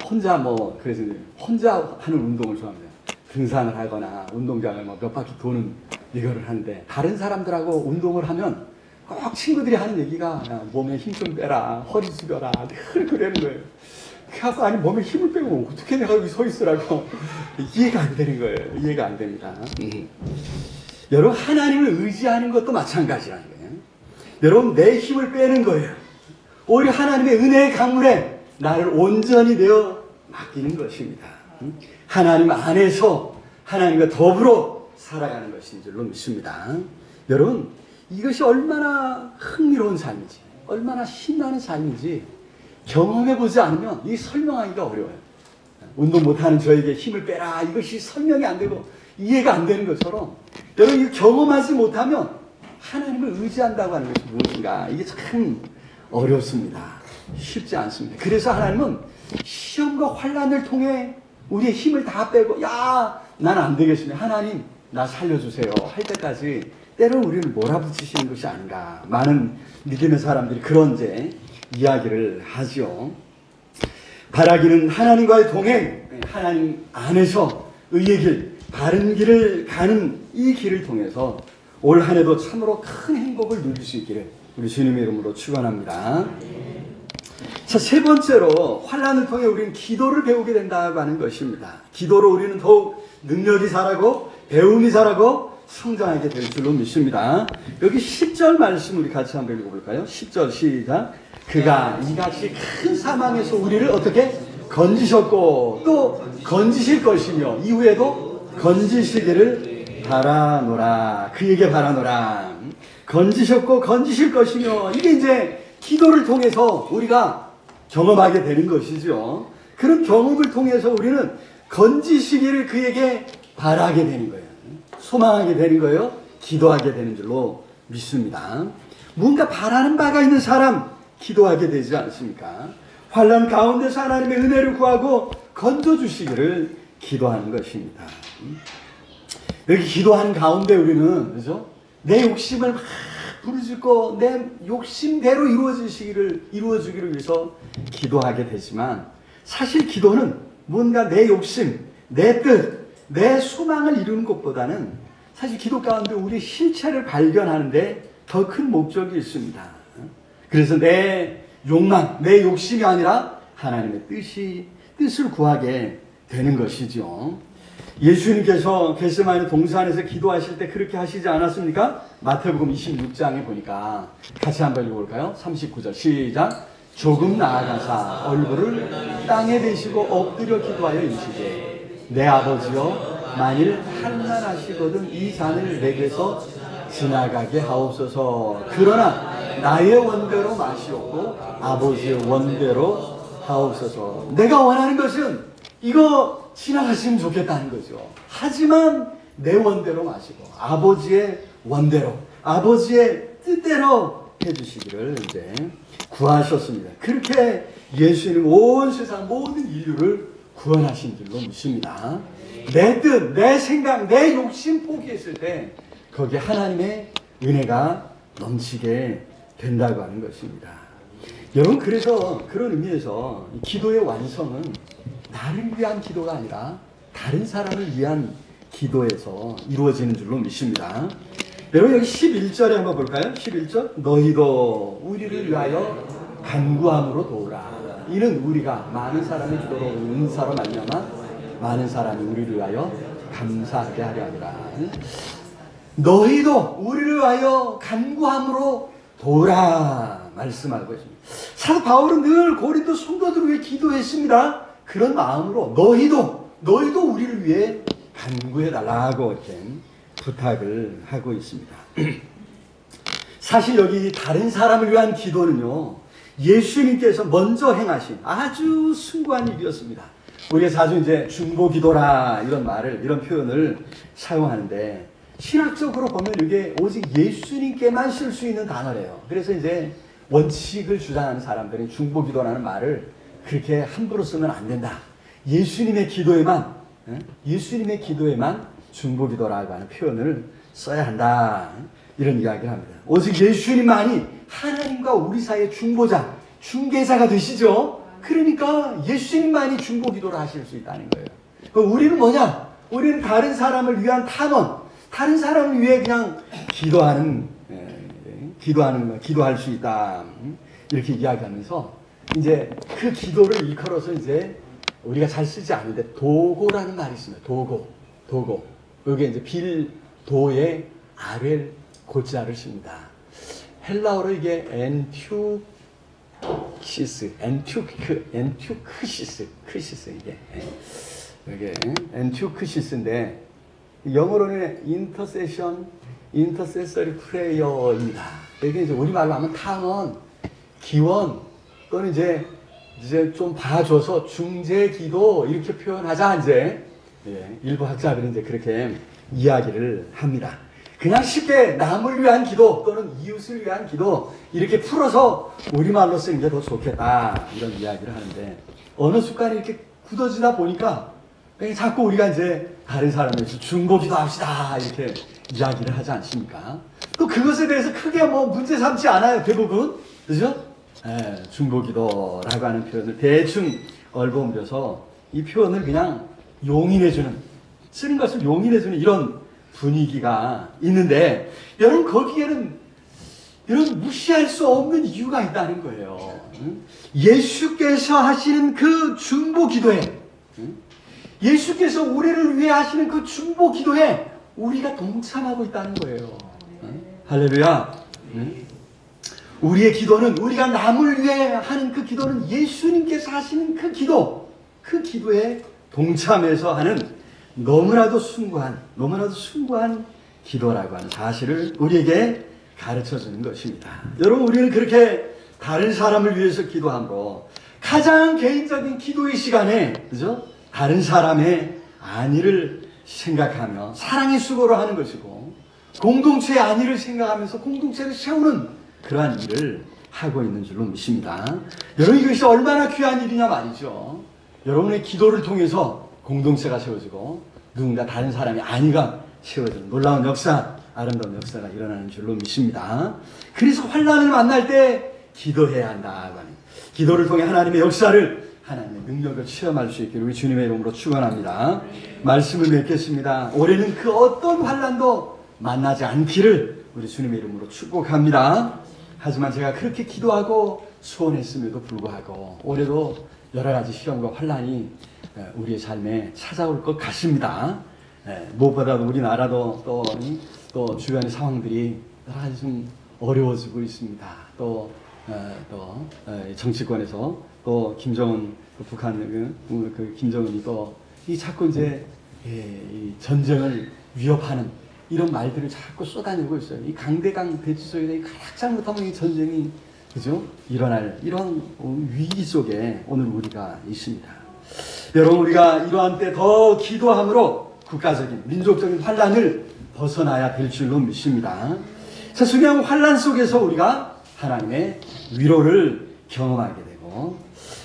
[SPEAKER 2] 혼자 그래서 이제 혼자 하는 운동을 좋아합니다. 등산을 하거나 운동장을 몇 바퀴 도는 이거를 하는데, 다른 사람들하고 운동을 하면 꼭 친구들이 하는 얘기가 야, 몸에 힘 좀 빼라, 허리 숙여라, 늘 그러는 거예요. 그래서 아니 몸에 힘을 빼고 어떻게 내가 여기 서 있으라고 이해가 안 되는 거예요. 이해가 안 됩니다. 여러분, 하나님을 의지하는 것도 마찬가지라는 거예요. 여러분, 내 힘을 빼는 거예요. 오히려 하나님의 은혜의 강물에 나를 온전히 내어 맡기는 것입니다. 하나님 안에서 하나님과 더불어 살아가는 것인 줄로 믿습니다. 여러분, 이것이 얼마나 흥미로운 삶인지, 얼마나 신나는 삶인지 경험해보지 않으면 이 설명하기가 어려워요. 운동 못하는 저에게 힘을 빼라, 이것이 설명이 안 되고 이해가 안 되는 것처럼, 여러분, 이 경험하지 못하면 하나님을 의지한다고 하는 것이 무엇인가, 이게 참 어렵습니다. 쉽지 않습니다. 그래서 하나님은 시험과 환난을 통해 우리의 힘을 다 빼고 야, 나는 안 되겠습니다, 하나님 나 살려주세요 할 때까지 때로는 우리를 몰아붙이시는 것이 아닌가. 많은 믿음의 사람들이 그런 이제 이야기를 하죠. 바라기는 하나님과의 동행, 하나님 안에서 의의 길, 바른 길을 가는 이 길을 통해서 올 한 해도 참으로 큰 행복을 누릴 수 있기를 우리 주님의 이름으로 축원합니다. 자, 세 번째로 환난을 통해 우리는 기도를 배우게 된다고 하는 것입니다. 기도로 우리는 더욱 능력이 자라고 배움이 자라고 성장하게 될 줄로 믿습니다. 여기 10절 말씀 우리 같이 한번 읽어볼까요? 10절 시작. 그가 이같이 큰 사망에서 우리를 어떻게 건지셨고 또 건지실 것이며 이후에도 건지시기를 바라노라. 그에게 바라노라. 건지셨고 건지실 것이며, 이게 이제 기도를 통해서 우리가 경험하게 되는 것이죠. 그런 경험을 통해서 우리는 건지시기를 그에게 바라게 되는 거예요. 소망하게 되는 거예요. 기도하게 되는 줄로 믿습니다. 뭔가 바라는 바가 있는 사람 기도하게 되지 않습니까? 환난 가운데서 하나님의 은혜를 구하고 건져주시기를 기도하는 것입니다. 여기 기도하는 가운데 우리는 그죠? 내 욕심을 막 부르짖고 내 욕심대로 이루어지기를 위해서 기도하게 되지만 사실 기도는 뭔가 내 욕심, 내 뜻, 내 소망을 이루는 것보다는 사실 기도 가운데 우리 실체를 발견하는데 더 큰 목적이 있습니다. 그래서 내 욕망, 내 욕심이 아니라 하나님의 뜻을 구하게 되는 것이죠. 예수님께서 겟세마네 동산에서 기도하실 때 그렇게 하시지 않았습니까? 마태복음 26장에 보니까 같이 한번 읽어볼까요? 39절 시작. 조금 나아가사 얼굴을 땅에 대시고 엎드려 기도하여 이르시되 내 아버지여 만일 한란하시거든 이 잔을 내게서 지나가게 하옵소서. 그러나 나의 원대로 마시옵고 아버지의 원대로 하옵소서. 내가 원하는 것은 이거 지나가시면 좋겠다는 거죠. 하지만 내 원대로 마시고 아버지의 원대로, 아버지의 뜻대로 해주시기를 이제 구하셨습니다. 그렇게 예수님 온 세상 모든 인류를 구원하신 줄로 믿습니다. 내 뜻, 내 생각, 내 욕심 포기했을 때 거기에 하나님의 은혜가 넘치게 된다고 하는 것입니다. 여러분, 그래서 그런 의미에서 기도의 완성은 나를 위한 기도가 아니라 다른 사람을 위한 기도에서 이루어지는 줄로 믿습니다. 여러분, 여기 11절에 한번 볼까요? 11절. 너희도 우리를 위하여 간구함으로 도우라. 이는 우리가 많은 사람의 기도로 은사로 말미암아 많은 사람이 우리를 위하여 감사하게 하려 하리라. 너희도 우리를 위하여 간구함으로 도우라 말씀하고 있습니다. 사도 바울은 늘 고린도 성도들을 위해 기도했습니다. 그런 마음으로 너희도 우리를 위해 간구해달라고 이렇게 부탁을 하고 있습니다. 사실 여기 다른 사람을 위한 기도는요, 예수님께서 먼저 행하신 아주 숭고한 일이었습니다. 우리가 자주 이제 중보기도라 이런 표현을 사용하는데 신학적으로 보면 이게 오직 예수님께만 쓸 수 있는 단어래요. 그래서 이제 원칙을 주장하는 사람들은 중보기도라는 말을 그렇게 함부로 쓰면 안 된다. 예수님의 기도에만 중보기도라고 하는 표현을 써야 한다. 이런 이야기를 합니다. 오직 예수님만이 하나님과 우리 사이의 중보자, 중개자가 되시죠. 그러니까 예수님만이 중보기도를 하실 수 있다는 거예요. 그럼 우리는 뭐냐? 우리는 다른 사람을 위한 탐험, 다른 사람을 위해 그냥 기도할 수 있다. 이렇게 이야기하면서 이제 그 기도를 일컬어서 이제 우리가 잘 쓰지 않는데 도고라는 말이 있습니다. 도고. 여기 이제 빌도에 아렐 고자를 씁니다. 헬라어로 이게 엔튜크시스 이게 엔튜크시스인데 영어로는 인터세서리 프레이어입니다. 이게 이제 우리말로 하면 탐언, 기원 또는 이제 좀 봐줘서 중재기도 이렇게 표현하자 이제 일부 학자들은 이제 그렇게 이야기를 합니다. 그냥 쉽게 남을 위한 기도 또는 이웃을 위한 기도 이렇게 풀어서 우리말로 쓰는 게 더 좋겠다 이런 이야기를 하는데 어느 순간 이렇게 굳어지다 보니까 자꾸 우리가 이제 다른 사람에 대해서 중보기도 합시다 이렇게 이야기를 하지 않습니까? 또 그것에 대해서 크게 문제 삼지 않아요 대부분, 그죠? 중보기도라고 하는 표현을 대충 얽어옮겨서 이 표현을 그냥 쓰는 것을 용인해주는 이런 분위기가 있는데 여러분 거기에는 이런 무시할 수 없는 이유가 있다는 거예요. 예수께서 하시는 그 중보기도에 예수께서 우리를 위해 하시는 그 중보기도에 우리가 동참하고 있다는 거예요. 할렐루야. 우리의 기도는 우리가 남을 위해 하는 그 기도는 예수님께서 하시는 그 기도에 동참해서 하는 너무나도 숭고한 기도라고 하는 사실을 우리에게 가르쳐 주는 것입니다. 여러분, 우리는 그렇게 다른 사람을 위해서 기도함으로 가장 개인적인 기도의 시간에, 그죠? 다른 사람의 안위를 생각하며 사랑의 수고를 하는 것이고, 공동체의 안위를 생각하면서 공동체를 세우는 그러한 일을 하고 있는 줄로 믿습니다. 여러분, 이것이 얼마나 귀한 일이냐 말이죠. 여러분의 기도를 통해서 공동체가 세워지고 누군가 다른 사람의 안위가 세워지는 놀라운 역사, 아름다운 역사가 일어나는 줄로 믿습니다. 그래서 환난을 만날 때 기도해야 한다. 기도를 통해 하나님의 역사를, 하나님의 능력을 체험할 수 있기를 우리 주님의 이름으로 축원합니다. 말씀을 맺겠습니다. 올해는 그 어떤 환난도 만나지 않기를 우리 주님의 이름으로 축복합니다. 하지만 제가 그렇게 기도하고 소원했음에도 불구하고 올해도 여러 가지 시험과 환난이 우리의 삶에 찾아올 것 같습니다. 무엇보다도 우리나라도 또 주변의 상황들이 여러 가지 좀 어려워지고 있습니다. 또 정치권에서 또 김정은, 북한 그 김정은이 또 이 자꾸 이제 이 전쟁을 위협하는 이런 말들을 자꾸 쏟아내고 있어요. 이 강대강 대치 속에 가장 잘못하면 이 전쟁이, 그죠? 일어날 이런 위기 속에 오늘 우리가 있습니다. 여러분, 우리가 이러한 때 더 기도함으로 국가적인, 민족적인 환난을 벗어나야 될 줄로 믿습니다. 자, 중요한 환난 속에서 우리가 하나님의 위로를 경험하게 되고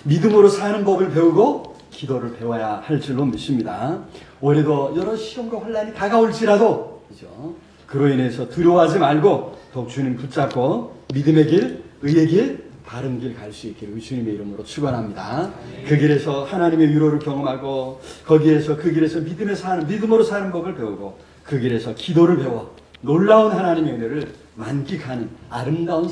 [SPEAKER 2] 믿음으로 사는 법을 배우고 기도를 배워야 할 줄로 믿습니다. 올해도 여러 시험과 환난이 다가올지라도, 그죠? 그로 인해서 두려워하지 말고 더욱 주님 붙잡고 믿음의 길, 의의 길, 바른 길 갈 수 있기를 주님의 이름으로 축원합니다. 그 길에서 하나님의 위로를 경험하고 거기에서 그 길에서 믿음으로 사는 법을 배우고 그 길에서 기도를 배워 놀라운 하나님의 은혜를 만끽하는 아름다운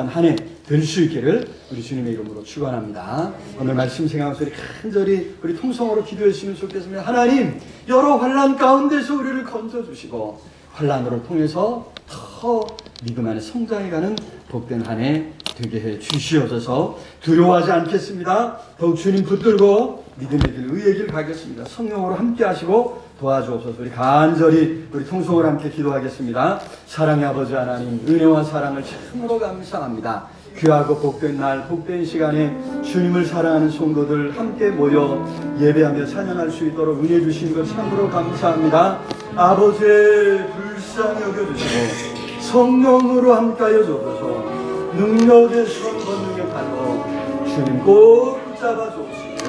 [SPEAKER 2] 한 해 될 수 있기를 우리 주님의 이름으로 축원합니다. 오늘 말씀 생각하면서 간절히 우리 통성으로 기도했으면 좋겠습니다. 하나님, 여러 환난 가운데서 우리를 건져주시고 환난으로 통해서 더 믿음 안에 성장해가는 복된 한 해 되게 해 주시옵소서. 두려워하지 않겠습니다. 더욱 주님 붙들고 믿음의 길, 의의 길 가겠습니다. 성령으로 함께 하시고 도와주옵소서. 우리 간절히 우리 통성으로 함께 기도하겠습니다. 사랑의 아버지 하나님, 은혜와 사랑을 참으로 감사합니다. 귀하고 복된 날, 복된 시간에 주님을 사랑하는 성도들 함께 모여 예배하며 찬양할 수 있도록 은혜 주신 것 참으로 감사합니다. 아버지의 불쌍히 여겨주시고 성령으로 함께하여 주옵소서. 능력의 손, 권능의 발로 주님 꼭 붙잡아 주옵시기를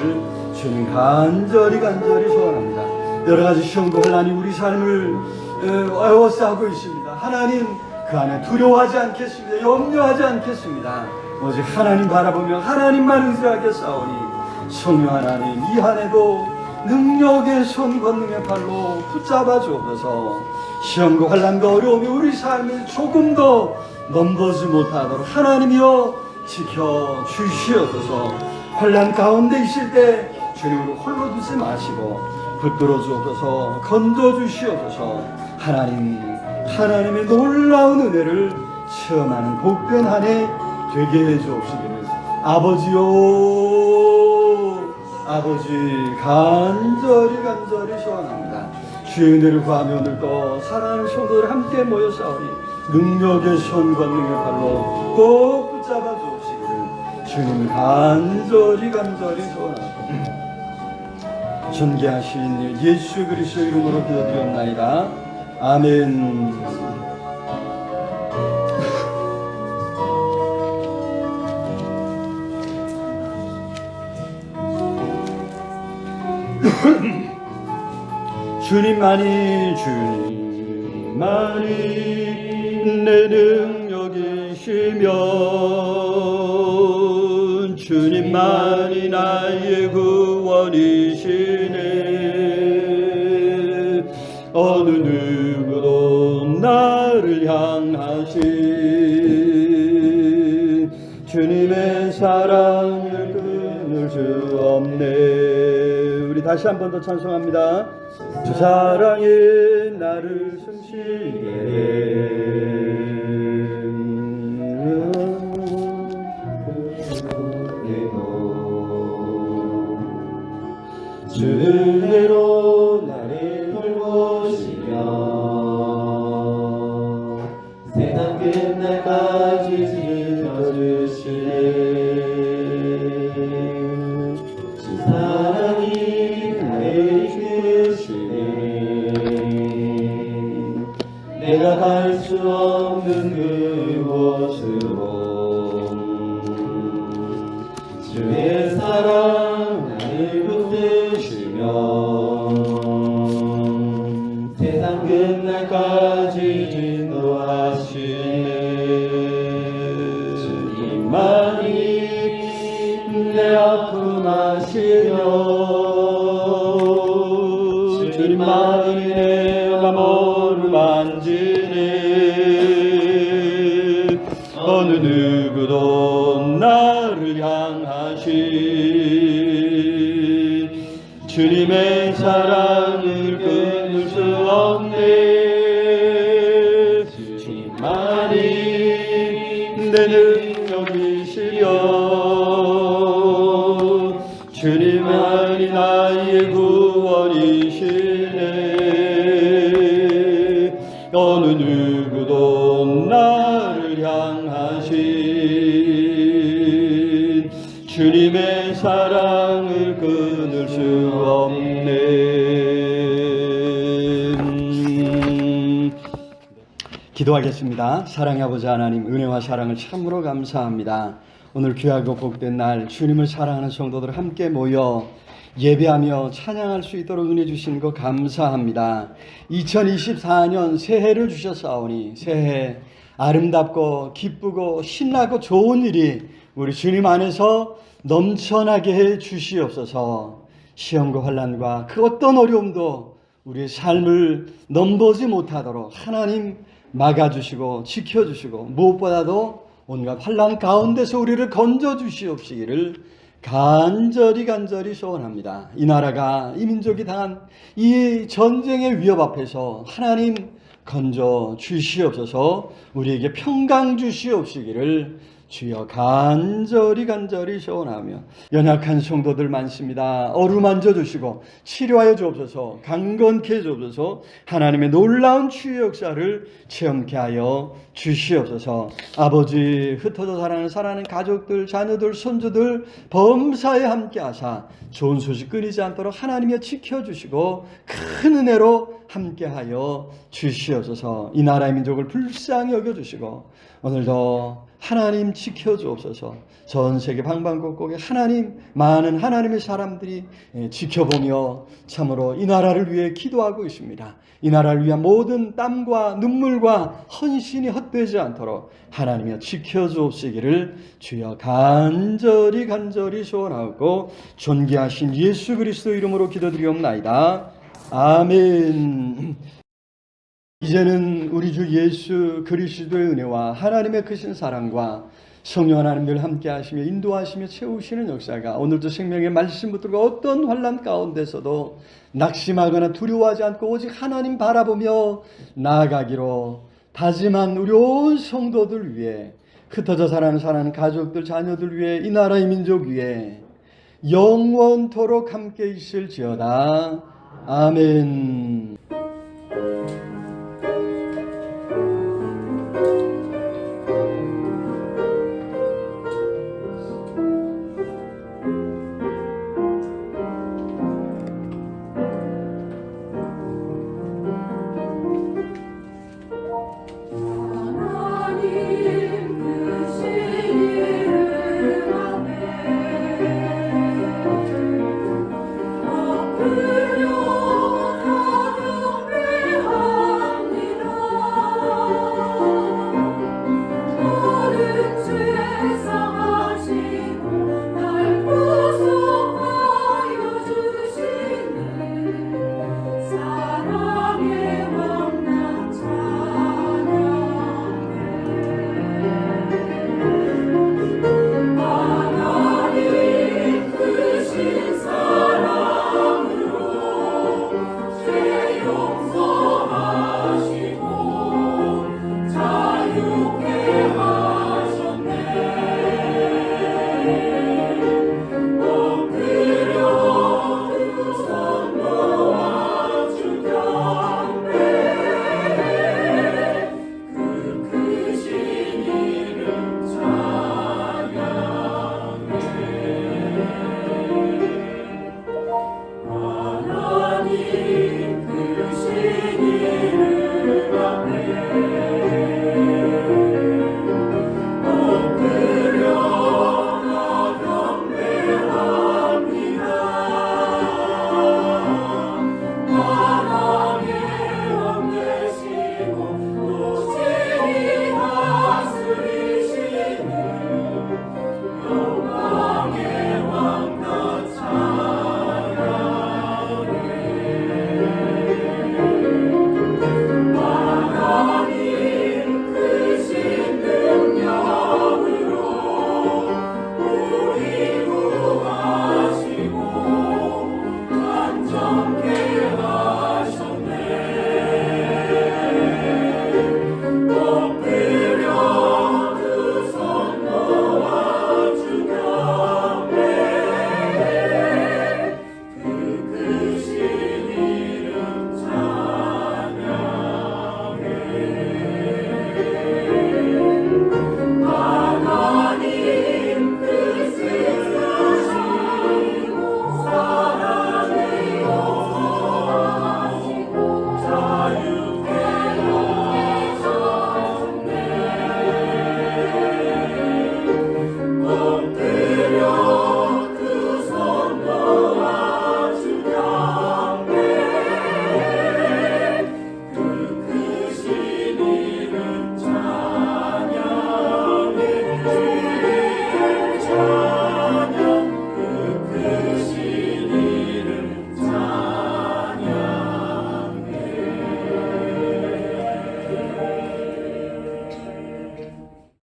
[SPEAKER 2] 주님 간절히 소원합니다. 여러 가지 시험과 혼란이 우리 삶을 에워싸고 있습니다. 하나님, 그 안에 두려워하지 않겠습니다. 염려하지 않겠습니다. 오직 하나님 바라보며 하나님만 의지하겠사오니 성령 하나님, 이 한 해도 능력의 손, 권능의 발로 붙잡아 주옵소서. 시험과 환난과 어려움이 우리 삶을 조금 더 넘보지 못하도록 하나님이여 지켜 주시옵소서. 환난 가운데 있을 때 주님을 홀로 두지 마시고 붙들어 주옵소서. 건져 주시옵소서. 하나님의 놀라운 은혜를 체험하는 복된 한 해 되게 해 주옵시기를 아버지 간절히 소원합니다. 주의 은혜를 구하며 오늘도 사랑하는 성도들 함께 모여 싸우니 능력의 손, 권능의 발로 꼭 붙잡아 주옵시기를 주님 간절히 소원합니다. 존귀하신 예수 그리스도 이름으로 기도드렸나이다. 아멘. 주님만이 내 능력이시면 주님만이 나의 구원이시네. 어느 누구도 나를 향하신 주님의 사랑을 끊을 수 없네. 우리 다시 한 번 더 찬송합니다. 주 사랑이 나를 숨쉬게 주 은혜로 나를 돌보시며 세상 끝날까지 지켜주시네. 내가 갈 수 없는 그곳으로 주의 사랑 나를 붙드시며 세상 끝날까지 인도하시네. 주님만이 내 아픔 아시며 주님만이 내 마음을 만지네. 어느 누구도 나를 향하신 주님의 사랑을 끊을 수 없네. 주님만이 내 능력이시며 주님만이 나의 구원이시네. 어느 누구도 나를 향하신 주님의 사랑을 끊을 수 없네. 기도하겠습니다. 사랑의 아버지 하나님, 은혜와 사랑을 참으로 감사합니다. 오늘 귀하고 복된 날 주님을 사랑하는 성도들 함께 모여 예배하며 찬양할 수 있도록 은혜 주신 것 감사합니다. 2024년 새해를 주셨사오니 새해 아름답고 기쁘고 신나고 좋은 일이 우리 주님 안에서 넘쳐나게 해 주시옵소서. 시험과 환난과 그 어떤 어려움도 우리의 삶을 넘보지 못하도록 하나님 막아주시고 지켜주시고 무엇보다도 온갖 환난 가운데서 우리를 건져주시옵시기를 간절히 소원합니다. 이 나라가 이 민족이 당한 이 전쟁의 위협 앞에서 하나님 건져 주시옵소서. 우리에게 평강 주시옵시기를 주여 간절히 소원하며 연약한 성도들 많습니다. 어루만져 주시고 치료하여 주옵소서. 강건케 해 주옵소서. 하나님의 놀라운 치유 역사를 체험케 하여 주시옵소서. 아버지, 흩어져 사랑하는 가족들, 자녀들, 손주들 범사에 함께 하사 좋은 소식 끊이지 않도록 하나님이 지켜주시고 큰 은혜로 함께하여 주시옵소서. 이 나라의 민족을 불쌍히 여겨주시고 오늘도 하나님 지켜주옵소서. 전 세계 방방곡곡에 하나님, 많은 하나님의 사람들이 지켜보며 참으로 이 나라를 위해 기도하고 있습니다. 이 나라를 위한 모든 땀과 눈물과 헌신이 헛되지 않도록 하나님이 지켜주옵시기를 주여 간절히 소원하고 존귀하신 예수 그리스도 이름으로 기도드리옵나이다. 아멘. 이제는 우리 주 예수 그리스도의 은혜와 하나님의 크신 사랑과 성령 하나님들 함께 하시며 인도하시며 채우시는 역사가 오늘도 생명의 말씀 붙들고 어떤 환난 가운데서도 낙심하거나 두려워하지 않고 오직 하나님 바라보며 나아가기로 다짐한 우리 온 성도들 위해, 흩어져 사는 가족들, 자녀들 위해, 이 나라의 민족 위해 영원토록 함께 있을지어다. 아멘.